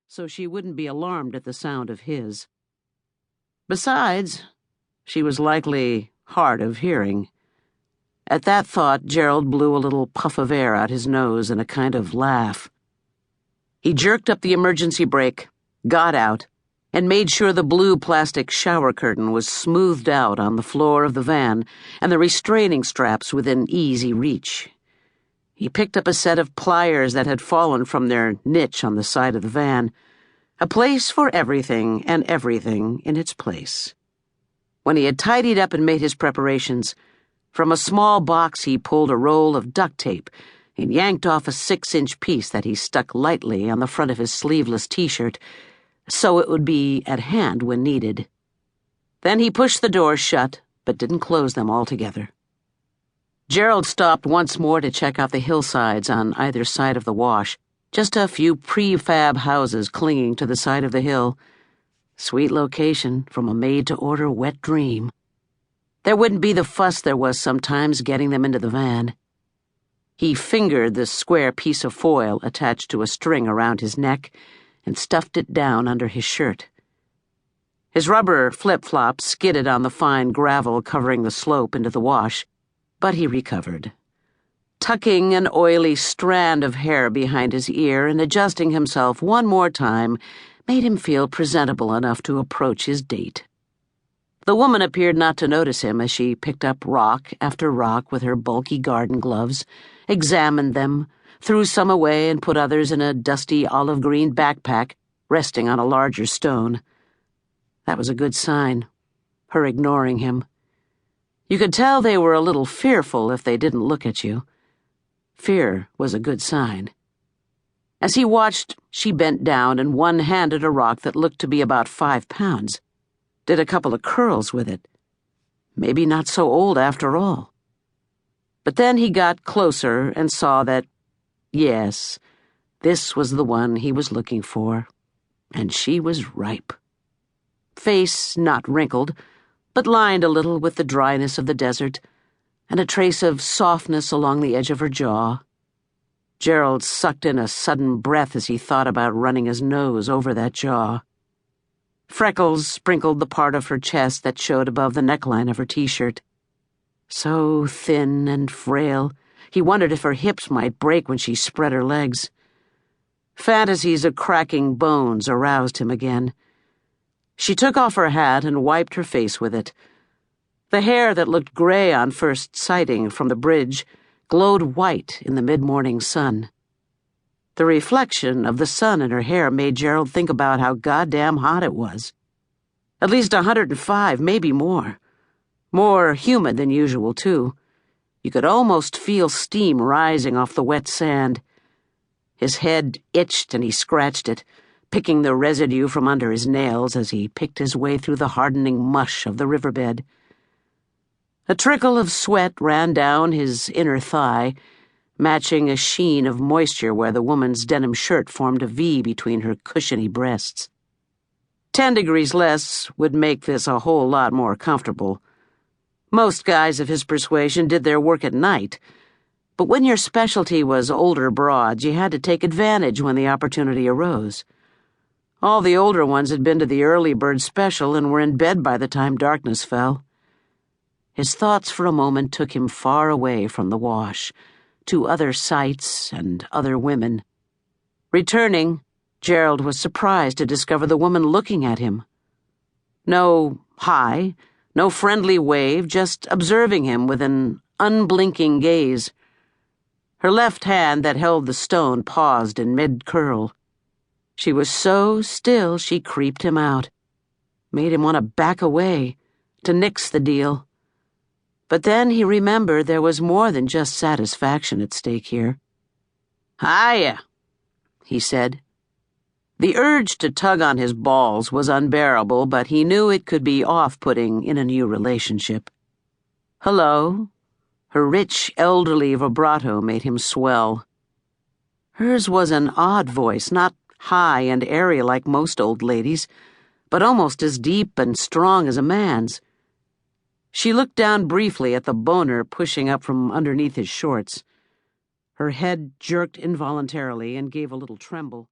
so she wouldn't be alarmed at the sound of his. Besides, she was likely hard of hearing. At that thought, Gerald blew a little puff of air out his nose in a kind of laugh. He jerked up the emergency brake, got out, and made sure the blue plastic shower curtain was smoothed out on the floor of the van and the restraining straps within easy reach. He picked up a set of pliers that had fallen from their niche on the side of the van, a place for everything and everything in its place. When he had tidied up and made his preparations, from a small box he pulled a roll of duct tape and yanked off a 6-inch piece that he stuck lightly on the front of his sleeveless t-shirt, so it would be at hand when needed. Then he pushed the doors shut, but didn't close them altogether. Gerald stopped once more to check out the hillsides on either side of the wash, just a few prefab houses clinging to the side of the hill. Sweet location from a made-to-order wet dream. There wouldn't be the fuss there was sometimes getting them into the van. He fingered the square piece of foil attached to a string around his neck and stuffed it down under his shirt. His rubber flip-flops skidded on the fine gravel covering the slope into the wash, but he recovered. Tucking an oily strand of hair behind his ear and adjusting himself one more time made him feel presentable enough to approach his date. The woman appeared not to notice him as she picked up rock after rock with her bulky garden gloves, examined them, threw some away and put others in a dusty olive-green backpack resting on a larger stone. That was a good sign, her ignoring him. You could tell they were a little fearful if they didn't look at you. Fear was a good sign. As he watched, she bent down and one-handed a rock that looked to be about 5 pounds. Did a couple of curls with it. Maybe not so old after all. But then he got closer and saw that, yes, this was the one he was looking for, and she was ripe. Face not wrinkled, but lined a little with the dryness of the desert, and a trace of softness along the edge of her jaw. Gerald sucked in a sudden breath as he thought about running his nose over that jaw. Freckles sprinkled the part of her chest that showed above the neckline of her t-shirt. So thin and frail, he wondered if her hips might break when she spread her legs. Fantasies of cracking bones aroused him again. She took off her hat and wiped her face with it. The hair that looked gray on first sighting from the bridge glowed white in the mid-morning sun. The reflection of the sun in her hair made Gerald think about how goddamn hot it was. At least 105, maybe more. More humid than usual, too. You could almost feel steam rising off the wet sand. His head itched and he scratched it, picking the residue from under his nails as he picked his way through the hardening mush of the riverbed. A trickle of sweat ran down his inner thigh, matching a sheen of moisture where the woman's denim shirt formed a V between her cushiony breasts. 10 degrees less would make this a whole lot more comfortable. Most guys of his persuasion did their work at night, but when your specialty was older broads, you had to take advantage when the opportunity arose. All the older ones had been to the early bird special and were in bed by the time darkness fell. His thoughts for a moment took him far away from the wash, to other sights and other women. Returning, Gerald was surprised to discover the woman looking at him. No hi, no friendly wave, just observing him with an unblinking gaze. Her left hand that held the stone paused in mid-curl. She was so still she creeped him out, made him want to back away, to nix the deal. But then he remembered there was more than just satisfaction at stake here. "Hiya," he said. The urge to tug on his balls was unbearable, but he knew it could be off-putting in a new relationship. "Hello." Her rich, elderly vibrato made him swell. Hers was an odd voice, not high and airy like most old ladies, but almost as deep and strong as a man's. She looked down briefly at the boner pushing up from underneath his shorts. Her head jerked involuntarily and gave a little tremble.